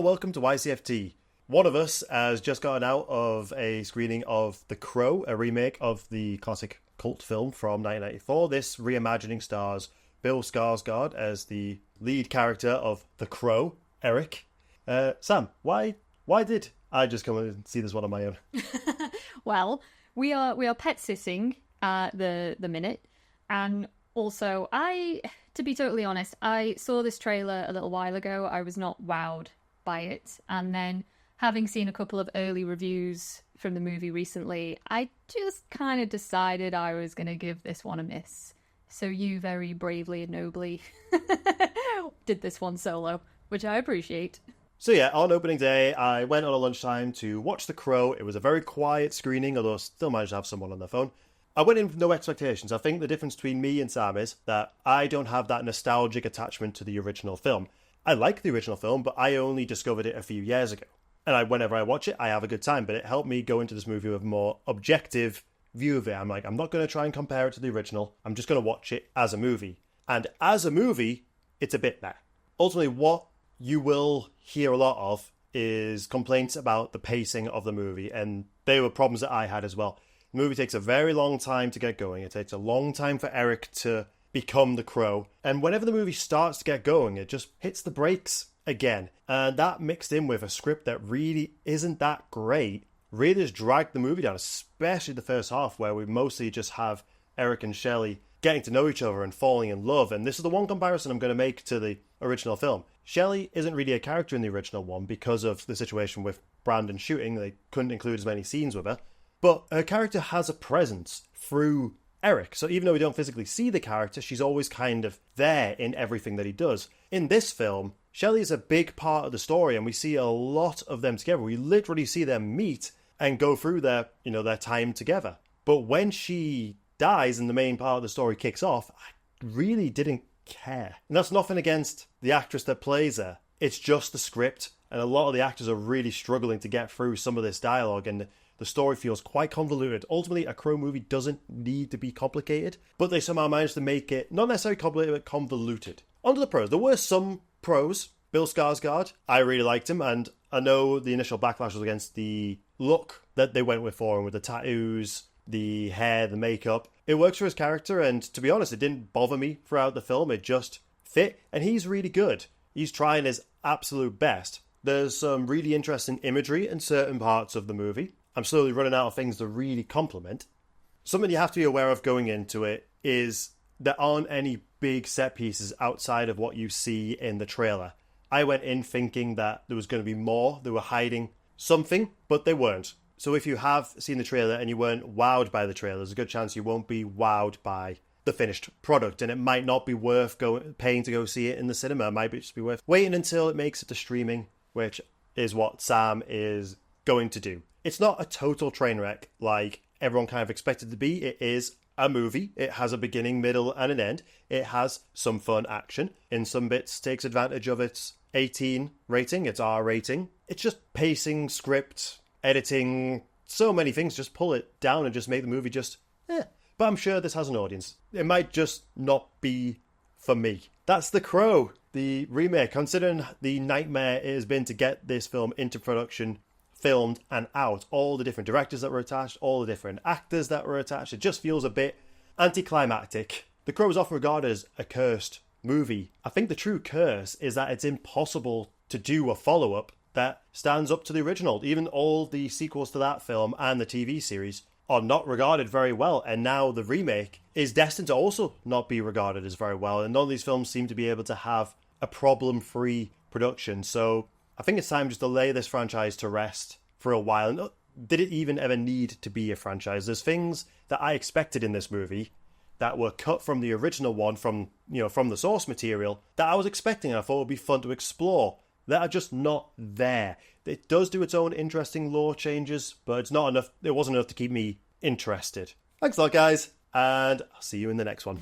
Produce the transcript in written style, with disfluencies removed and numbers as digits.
Hello, welcome to Ycft. One of us has just gotten out of a screening of The Crow, a remake of the classic cult film from 1994. This reimagining stars Bill Skarsgård as the lead character of The Crow, Eric. Sam, why did I just come and see this one on my own? Well, we are pet sitting at the minute, and also to be totally honest, I saw this trailer a little while ago. I was not wowed by it, and then having seen a couple of early reviews from the movie recently, I just kind of decided I was going to give this one a miss. So you very bravely and nobly did this one solo, which I appreciate. So yeah, on opening day, I went on a lunchtime to watch The Crow. It was a very quiet screening, although I still managed to have someone on their phone. I went in with no expectations. I think the difference between me and Sam is that I don't have that nostalgic attachment to the original film. I like the original film, but I only discovered it a few years ago. And whenever I watch it, I have a good time. But it helped me go into this movie with a more objective view of it. I'm not going to try and compare it to the original. I'm just going to watch it as a movie. And as a movie, it's a bit meh. Ultimately, what you will hear a lot of is complaints about the pacing of the movie. And they were problems that I had as well. The movie takes a very long time to get going. It takes a long time for Eric to become the Crow. And whenever the movie starts to get going, it just hits the brakes again. And that mixed in with a script that really isn't that great really just dragged the movie down, especially the first half where we mostly just have Eric and Shelley getting to know each other and falling in love. And this is the one comparison I'm going to make to the original film. Shelley isn't really a character in the original one because of the situation with Brandon shooting. They couldn't include as many scenes with her. But her character has a presence through Eric. So even though we don't physically see the character, she's always kind of there in everything that he does. In this film, Shelley is a big part of the story, and we see a lot of them together. We literally see them meet and go through their time together. But when she dies and the main part of the story kicks off, I really didn't care. And that's nothing against the actress that plays her. It's just the script, and a lot of the actors are really struggling to get through some of this dialogue, and the story feels quite convoluted. Ultimately, a Crow movie doesn't need to be complicated, but they somehow managed to make it not necessarily complicated, but convoluted. On to the pros. There were some pros. Bill Skarsgård, I really liked him, and I know the initial backlash was against the look that they went with for him, with the tattoos, the hair, the makeup. It works for his character, and to be honest, it didn't bother me throughout the film. It just fit, and he's really good. He's trying his absolute best. There's some really interesting imagery in certain parts of the movie. I'm slowly running out of things to really compliment. Something you have to be aware of going into it is there aren't any big set pieces outside of what you see in the trailer. I went in thinking that there was going to be more. They were hiding something, but they weren't. So if you have seen the trailer and you weren't wowed by the trailer, there's a good chance you won't be wowed by the finished product, and it might not be worth paying to go see it in the cinema. It might just be worth waiting until it makes it to streaming, which is what Sam is going to do. It's not a total train wreck like everyone kind of expected it to be. It is a movie. It has a beginning, middle, and an end. It has some fun action. In some bits, takes advantage of its 18 rating, its R rating. It's just pacing, script, editing, so many things. Just pull it down and just make the movie just, But I'm sure this has an audience. It might just not be for me. That's The Crow, the remake. Considering the nightmare it has been to get this film into production, filmed and out, all the different directors that were attached, all the different actors that were attached, it just feels a bit anticlimactic. The Crow is often regarded as a cursed movie. I think the true curse is that it's impossible to do a follow-up that stands up to the original. Even all the sequels to that film and the TV series are not regarded very well, and now the remake is destined to also not be regarded as very well, and none of these films seem to be able to have a problem-free production. So I think it's time just to lay this franchise to rest for a while. And did it even ever need to be a franchise? There's things that I expected in this movie that were cut from the original one, from the source material, that I was expecting and I thought would be fun to explore, that are just not there. It does do its own interesting lore changes, but it's not enough. It wasn't enough to keep me interested. Thanks a lot, guys, and I'll see you in the next one.